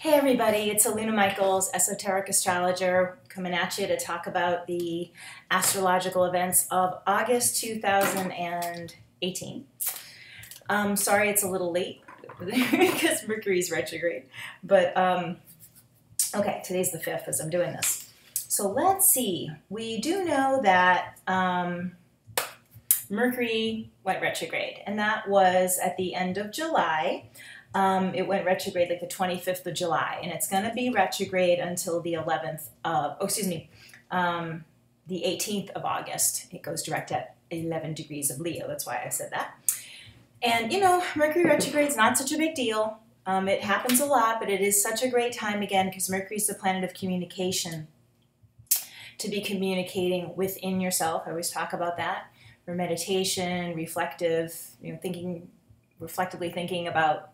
Hey everybody, it's Aluna Michaels, Esoteric Astrologer, coming at you to talk about the astrological events of August 2018. Sorry it's a little late because Mercury's retrograde, but okay, today's the 5th as I'm doing this. So let's see, we do know that Mercury went retrograde, and that was at the end of July. It went retrograde like the 25th of July, and it's going to be retrograde until the 11th of, the 18th of August. It goes direct at 11 degrees of Leo. That's why I said that. And, you know, Mercury retrograde is not such a big deal. It happens a lot, but it is such a great time, again, because Mercury is the planet of communication, to be communicating within yourself. I always talk about that. For meditation, reflective, reflectively thinking about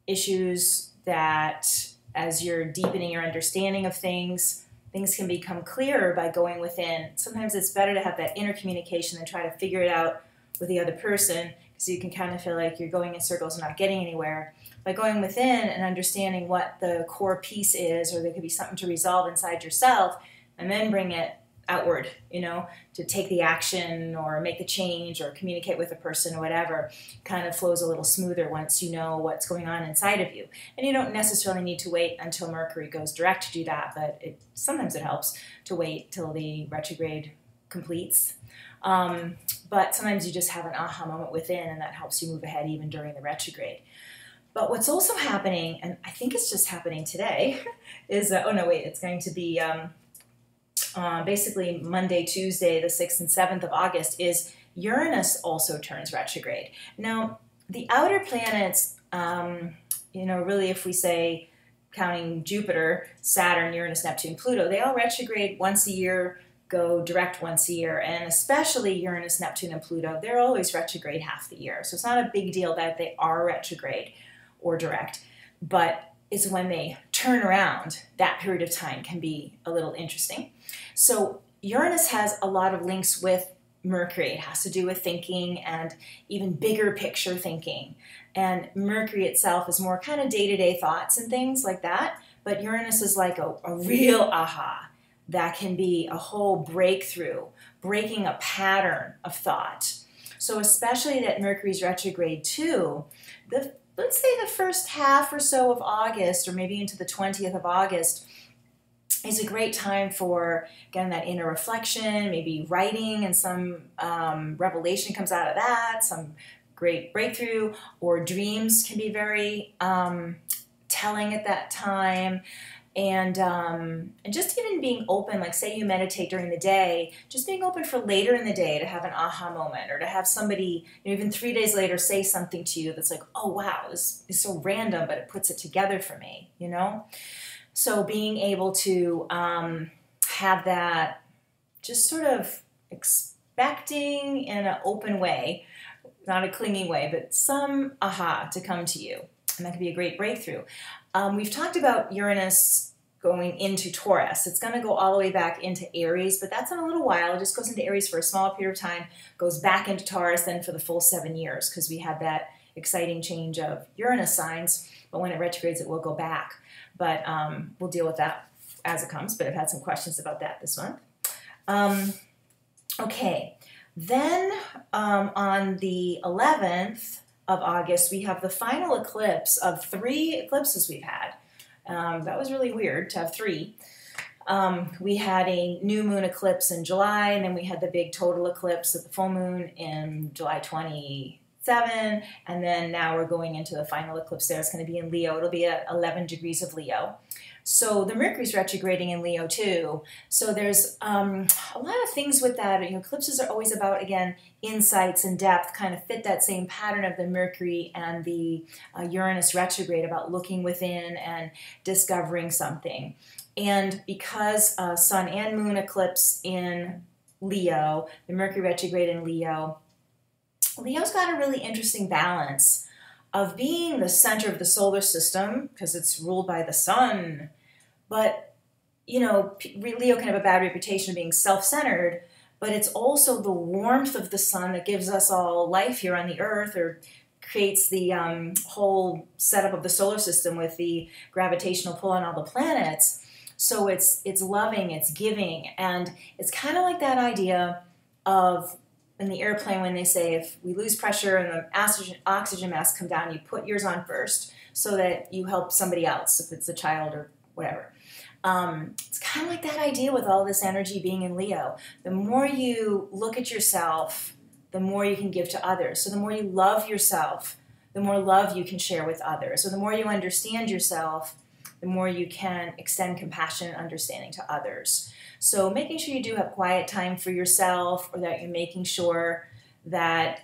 issues that, as you're deepening your understanding of things, things can become clearer by going within. Sometimes it's better to have that inner communication than try to figure it out with the other person, because you can kind of feel like you're going in circles and not getting anywhere. By going within and understanding what the core piece is, or there could be something to resolve inside yourself, and then bring it outward, to take the action or make the change or communicate with a person or whatever, kind of flows a little smoother once you know what's going on inside of you. And you don't necessarily need to wait until Mercury goes direct to do that, but sometimes it helps to wait till the retrograde completes. But sometimes you just have an aha moment within, and that helps you move ahead even during the retrograde. But what's also happening, and I think it's just happening today, is, it's going to be basically Monday, Tuesday, the 6th and 7th of August, is Uranus also turns retrograde. Now, the outer planets, really if we say counting Jupiter, Saturn, Uranus, Neptune, Pluto, they all retrograde once a year, go direct once a year, and especially Uranus, Neptune, and Pluto, they're always retrograde half the year. So it's not a big deal that they are retrograde or direct, but it's when they turn around, that period of time can be a little interesting. So Uranus has a lot of links with Mercury. It has to do with thinking and even bigger picture thinking. And Mercury itself is more kind of day-to-day thoughts and things like that. But Uranus is like a real aha that can be a whole breakthrough, breaking a pattern of thought. So especially that Mercury's retrograde too, let's say the first half or so of August, or maybe into the 20th of August, is a great time for, again, that inner reflection, maybe writing, and some revelation comes out of that, some great breakthrough, or dreams can be very telling at that time. And just even being open, like say you meditate during the day, just being open for later in the day to have an aha moment, or to have somebody, even 3 days later, say something to you that's like, oh wow, this is so random, but it puts it together for me, So being able to have that just sort of expecting in an open way, not a clinging way, but some aha to come to you. And that could be a great breakthrough. We've talked about Uranus going into Taurus. It's going to go all the way back into Aries, but that's in a little while. It just goes into Aries for a small period of time, goes back into Taurus then for the full 7 years, because we had that exciting change of Uranus signs, but when it retrogrades, it will go back. But we'll deal with that as it comes, but I've had some questions about that this month. Okay, then on the 11th of August, we have the final eclipse of 3 eclipses we've had. That was really weird to have 3. We had a new moon eclipse in July, and then we had the big total eclipse of the full moon in July 27, and then now we're going into the final eclipse there. It's going to be in Leo. It'll be at 11 degrees of Leo. So the Mercury's retrograding in Leo too. So there's a lot of things with that. Eclipses are always about, again, insights and depth, kind of fit that same pattern of the Mercury and the Uranus retrograde, about looking within and discovering something. And because Sun and Moon eclipse in Leo, the Mercury retrograde in Leo, Leo's got a really interesting balance of being the center of the solar system, because it's ruled by the sun. But, Leo can have a bad reputation of being self-centered, but it's also the warmth of the sun that gives us all life here on the earth, or creates the whole setup of the solar system with the gravitational pull on all the planets. So it's loving, it's giving, and it's kind of like that idea of in the airplane when they say if we lose pressure and the oxygen masks come down, you put yours on first so that you help somebody else, if it's a child or whatever. It's kind of like that idea with all this energy being in Leo. The more you look at yourself, the more you can give to others. So the more you love yourself, the more love you can share with others. So the more you understand yourself, the more you can extend compassion and understanding to others. So making sure you do have quiet time for yourself, or that you're making sure that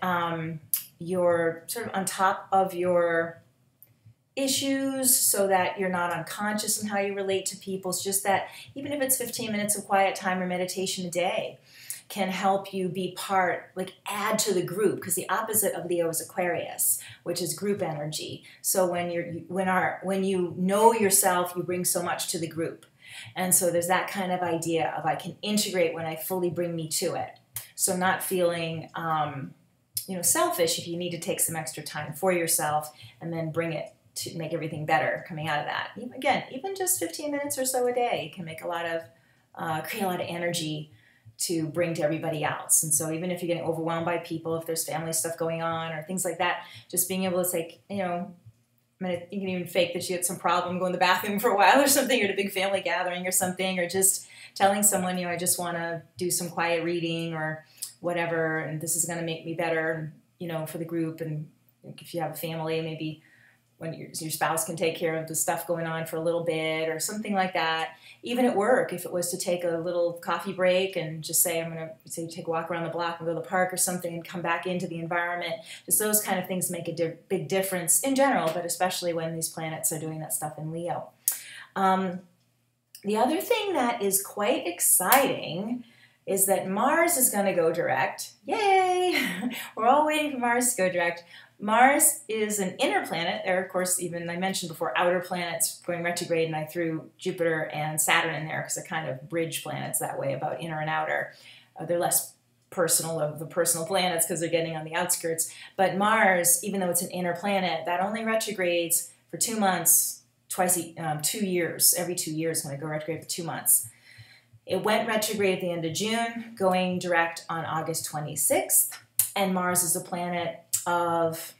you're sort of on top of your issues so that you're not unconscious in how you relate to people. It's just that even if it's 15 minutes of quiet time or meditation a day can help you be part, like add to the group, because the opposite of Leo is Aquarius, which is group energy. So when you know yourself, you bring so much to the group. And so there's that kind of idea of I can integrate when I fully bring me to it. So not feeling selfish if you need to take some extra time for yourself and then bring it to make everything better coming out of that. Again, even just 15 minutes or so a day can make create a lot of energy to bring to everybody else. And so even if you're getting overwhelmed by people, if there's family stuff going on or things like that, just being able to say, you can even fake that you had some problem, go in the bathroom for a while or something, or at a big family gathering or something, or just telling someone, I just want to do some quiet reading or whatever, and this is going to make me better, for the group. And if you have a family, maybe when your spouse can take care of the stuff going on for a little bit or something like that. Even at work, if it was to take a little coffee break and just say, I'm going to take a walk around the block and go to the park or something and come back into the environment, just those kind of things make a big difference in general, but especially when these planets are doing that stuff in Leo. The other thing that is quite exciting is that Mars is going to go direct. Yay! We're all waiting for Mars to go direct. Mars is an inner planet. There are, of course, even I mentioned before, outer planets going retrograde, and I threw Jupiter and Saturn in there because they're kind of bridge planets that way about inner and outer. They're less personal of the personal planets because they're getting on the outskirts. But Mars, even though it's an inner planet, that only retrogrades for 2 months, 2 years. Every 2 years, it's going to go retrograde for 2 months. It went retrograde at the end of June, going direct on August 26th. And Mars is a planet of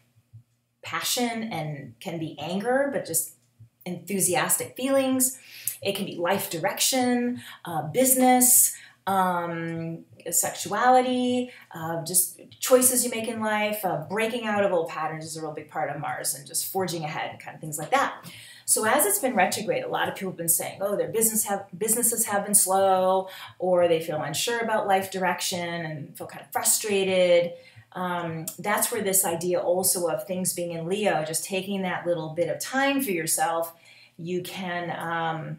passion and can be anger, but just enthusiastic feelings. It can be life direction, business, sexuality, just choices you make in life, breaking out of old patterns is a real big part of Mars, and just forging ahead and kind of things like that. So as it's been retrograde, a lot of people have been saying, oh, their businesses have been slow, or they feel unsure about life direction and feel kind of frustrated. That's where this idea also of things being in Leo, just taking that little bit of time for yourself, you can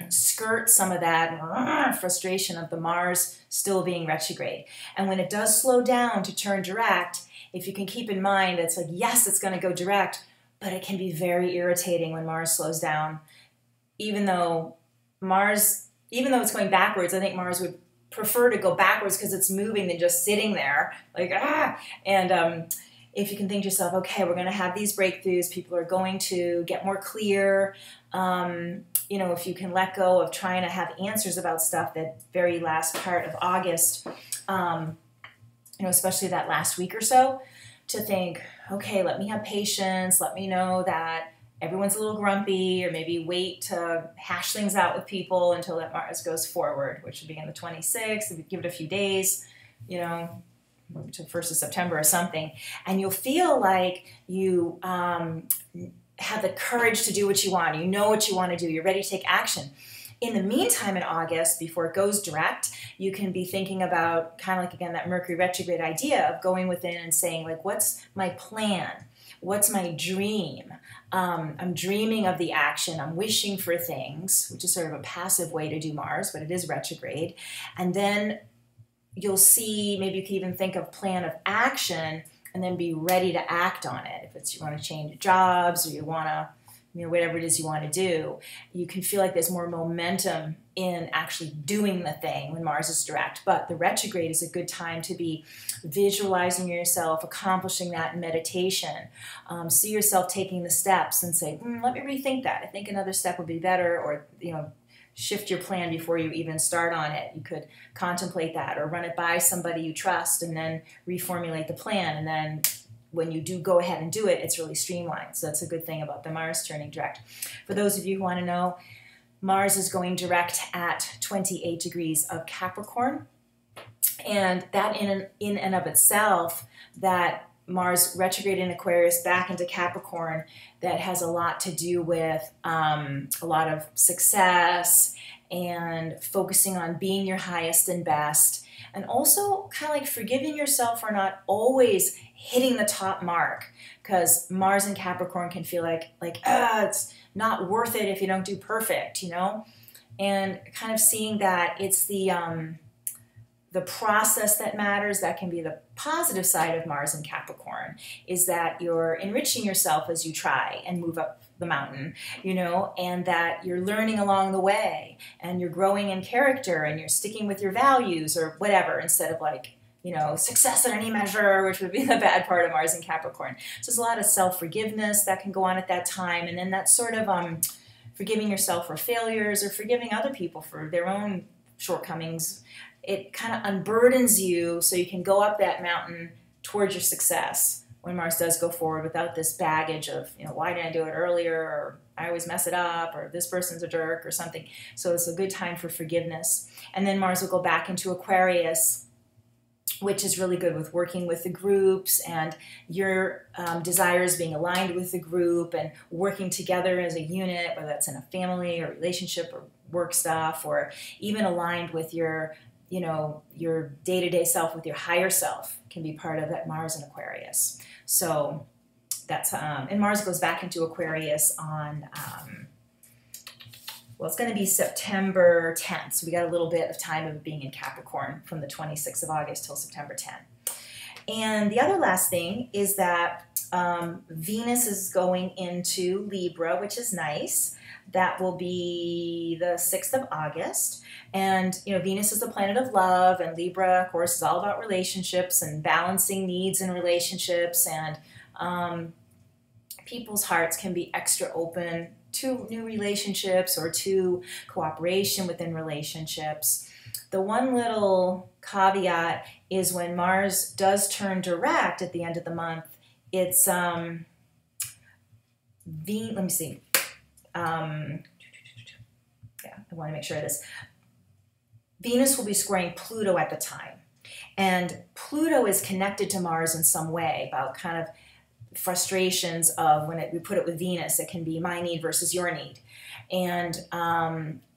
skirt some of that frustration of the Mars still being retrograde. And when it does slow down to turn direct, if you can keep in mind, it's like, yes, it's going to go direct, but it can be very irritating when Mars slows down. Even though it's going backwards, I think Mars would prefer to go backwards because it's moving than just sitting there, like, And if you can think to yourself, okay, we're going to have these breakthroughs, people are going to get more clear. If you can let go of trying to have answers about stuff, that very last part of August, especially that last week or so, to think, okay, let me have patience, let me know that everyone's a little grumpy, or maybe wait to hash things out with people until that Mars goes forward, which would be on the 26th. Give it a few days, to the 1st of September or something. And you'll feel like you have the courage to do what you want. You know what you want to do. You're ready to take action. In the meantime, in August, before it goes direct, you can be thinking about kind of like, again, that Mercury retrograde idea of going within and saying, like, what's my plan? What's my dream? I'm dreaming of the action. I'm wishing for things, which is sort of a passive way to do Mars, but it is retrograde. And then you'll see, maybe you can even think of plan of action and then be ready to act on it. If it's you want to change jobs, or you want to whatever it is you want to do. You can feel like there's more momentum in actually doing the thing when Mars is direct. But the retrograde is a good time to be visualizing yourself accomplishing that in meditation. See yourself taking the steps and say, let me rethink that. I think another step would be better, or shift your plan before you even start on it. You could contemplate that, or run it by somebody you trust and then reformulate the plan. And then when you do go ahead and do it, it's really streamlined. So that's a good thing about the Mars turning direct. For those of you who want to know, Mars is going direct at 28 degrees of Capricorn. And that in and of itself, that Mars retrograde in Aquarius back into Capricorn, that has a lot to do with a lot of success and focusing on being your highest and best, and also kind of like forgiving yourself for not always hitting the top mark, because Mars in Capricorn can feel like it's not worth it if you don't do perfect, and kind of seeing that it's the process that matters. That can be the positive side of Mars in Capricorn, is that you're enriching yourself as you try and move up the mountain, and that you're learning along the way, and you're growing in character, and you're sticking with your values or whatever, instead of success at any measure, which would be the bad part of Mars in Capricorn. So there's a lot of self-forgiveness that can go on at that time, and then that sort of forgiving yourself for failures or forgiving other people for their own shortcomings. It kind of unburdens you so you can go up that mountain towards your success when Mars does go forward, without this baggage of, why didn't I do it earlier, or I always mess it up, or this person's a jerk or something. So it's a good time for forgiveness. And then Mars will go back into Aquarius, which is really good with working with the groups and your desires being aligned with the group and working together as a unit, whether that's in a family or relationship or work stuff, or even aligned with your day-to-day self, with your higher self, can be part of that Mars in Aquarius. So that's, and Mars goes back into Aquarius on, it's going to be September 10th. So we got a little bit of time of being in Capricorn from the 26th of August till September 10th. And the other last thing is that Venus is going into Libra, which is nice. That will be the 6th of August. And, Venus is the planet of love, and Libra, of course, is all about relationships and balancing needs in relationships. And people's hearts can be extra open to new relationships or to cooperation within relationships. The one little caveat is when Mars does turn direct at the end of the month, it's, let me see. I want to make sure of this. Venus will be squaring Pluto at the time. And Pluto is connected to Mars in some way, about kind of frustrations of when we put it with Venus, it can be my need versus your need. And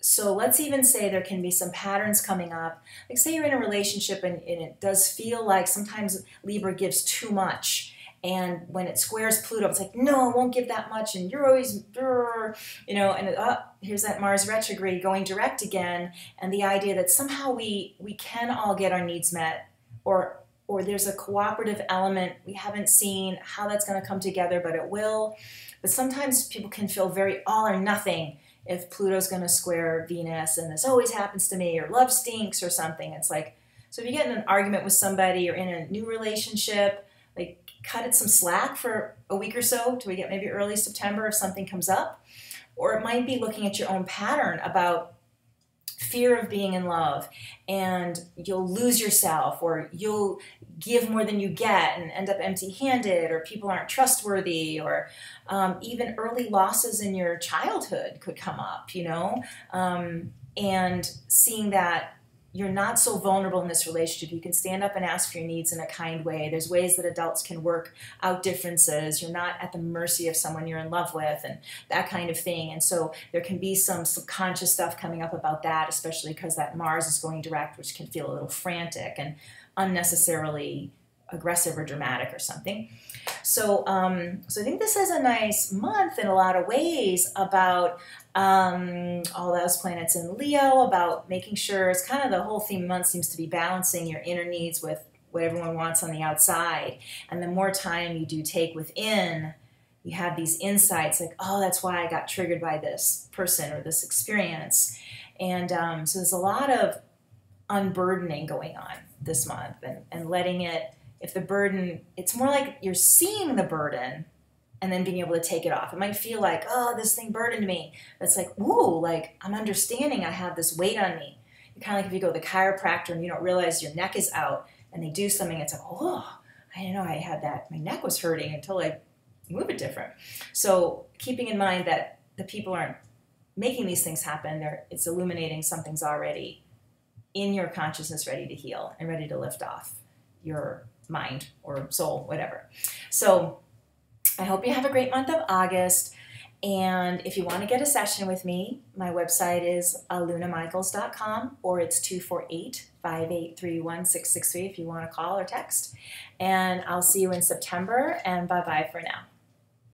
so let's even say there can be some patterns coming up. Like say you're in a relationship and it does feel like sometimes Libra gives too much. And when it squares Pluto, it's like, no, I won't give that much, and you're always, and here's that Mars retrograde going direct again, and the idea that somehow we can all get our needs met, or there's a cooperative element. We haven't seen how that's going to come together, but it will. But sometimes people can feel very all or nothing if Pluto's going to square Venus, and this always happens to me, or love stinks or something. It's like, so if you get in an argument with somebody or in a new relationship, like cut it some slack for a week or so till we get maybe early September if something comes up. Or it might be looking at your own pattern about fear of being in love, and you'll lose yourself, or you'll give more than you get and end up empty-handed, or people aren't trustworthy, or even early losses in your childhood could come up, and seeing that you're not so vulnerable in this relationship. You can stand up and ask for your needs in a kind way. There's ways that adults can work out differences. You're not at the mercy of someone you're in love with and that kind of thing. And so there can be some subconscious stuff coming up about that, especially because that Mars is going direct, which can feel a little frantic and unnecessarily aggressive or dramatic or something. So, so I think this is a nice month in a lot of ways about all those planets in Leo, about making sure, it's kind of the whole theme of the month seems to be balancing your inner needs with what everyone wants on the outside. And the more time you do take within, you have these insights like, oh, that's why I got triggered by this person or this experience. And so there's a lot of unburdening going on this month, and letting it, if the burden, it's more like you're seeing the burden and then being able to take it off. It might feel like, oh, this thing burdened me. But it's like, ooh, like I'm understanding I have this weight on me. Kind of like if you go to the chiropractor and you don't realize your neck is out and they do something, it's like, oh, I didn't know I had that. My neck was hurting until I move it different. So keeping in mind that the people aren't making these things happen, it's illuminating something's already in your consciousness, ready to heal and ready to lift off your mind or soul, whatever. So I hope you have a great month of August. And if you want to get a session with me, my website is lunamichaels.com, or it's 248-583-1663 if you want to call or text. And I'll see you in September, and bye-bye for now.